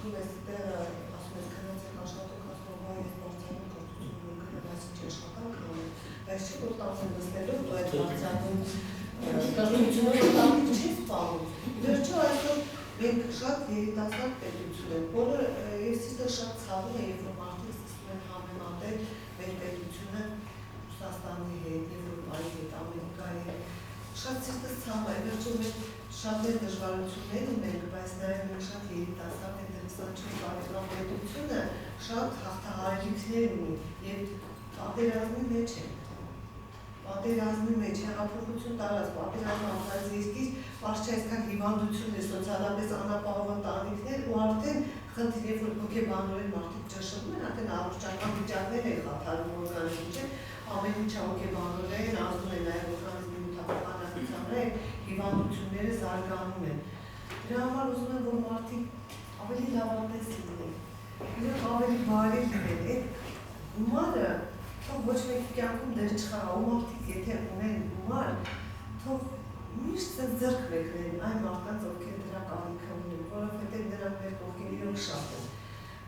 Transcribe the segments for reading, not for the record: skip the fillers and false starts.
Թվում ես դերը ասում ես քննեցեք աշխատող ասնողա ես բարձանում կործություն կնասիչ աշխատանք անեմ, բայց չի որ տանցեն նստելով ու այդ բարձանում կրնությունով տանիք չի սպանում։ Վերջո այսօր մենք շատ երիտասարդ պետություն ենք, որը ես իստեղ շատ ցավում է, երբ որ մարդիկ սկսում են համեմատել մեր պետությունը Ռուսաստանի հետ, երբ որ այլ հետ Ամերիկայի հետ, շատ սիրտս ցավում է, վերջո մենք շատ մեր դժվարություններ ունենք, բայց նաև մենք շատ երիտասարդ ենք 24 տարեկան պետությունը շատ հաղթահարելիքներ ունի եւ պատերազմի մեջ ենք։ Պատերազմի մեջ հեղափոխություն տարած, պատերազմը ապրած երկիր, պարզ չէ այսքան հիվանդություն է, սոցիալապես անապահով ընտանիքներ ու արդեն խնդիր է, որ հոգեբանորեն մարդիկ ճշտում են, արդեն առողջական վիճակներ են խաթարում օրգանիզմի չէ, ամեն ինչը հոգեբանորեն ազդում է նաև օրգանիզմի մտածողականացության հիվանդությունները զարգանում են։ Դրա համար ուզում եմ, որ մարդիկ ավելի լավատես լինեն, իրենք ավելի բարի լինեն, այդ գումարը թող ոչ մեկի կյանքում դեր չխաղա, ու մարդիկ եթե ունեն գումար, թող միշտ ձեռք մեկնեն այն մարդկանց, ովքեր դրա կարիքը ունեն, որովհետև նրանք մեր կողքին իրոք շատ են,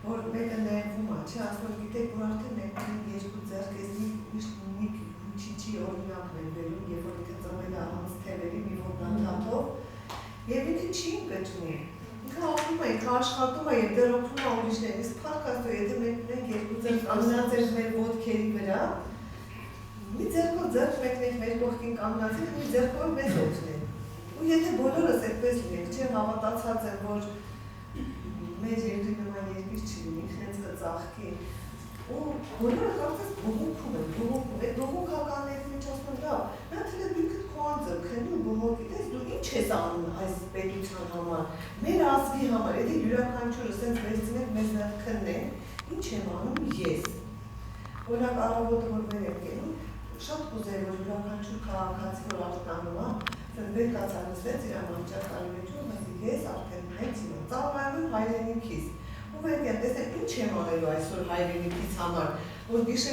որ մեկը ներվում է, չէ, ասում գիտեք, որ արդեն մեկն երկու ձեռք ես միշտ միջիչի օրինակն են բերում, երբ որ ինքը ծնվել է առանց թևերի մի ոտնաթաթով, եւ ինքը չի ընկճվում։ Ինքը ապրում է, ինքը աշխատում է եւ դեռ օգնում է ուրիշներին, իսկ փառք Աստծո, եթե մենք ունենք երկու ձեռք կանգնած ենք մեր ոտքերի վրա, մի ձեռքով ձեռք մեկնենք մեր կողքին կանգնած ենք, մի ձեռքով մեզ օգնեն։ Ու եթե բոլորս այդպես լինենք, չէ, հավատացած եմ, որ մեր երկրի նման երկիր չի լինի, ինքնից կծաղկի։ Ու բոլորը կարծես բողոքում են, այդ բողոքականների մեջ ասում են, լավ, նա թել է ինքդ քո անձը քննի ու բողոքի, դες դու ինչ ես անում այս պետության համար, մեր ազգի համար, եթե յուրաքանչյուրը սենց վերցնենք մեզ նա քննենք, ինչ եմ անում ես։ Օրինակ առավոտը որ մեր եմ գնում, շատ կուզեի, որ յուրաքանչյուր քաղաքացի որ արտանում է, սենց վերկացանցվեց իր ամանջակալի մեջում, բայց ես արդեն հենց իմ ծառայում եմ հայրենիքիս։ Ու վերք եմ տեսնել ինչ եմ անելու այսօր հայրենիքիս համար, որ գիշեր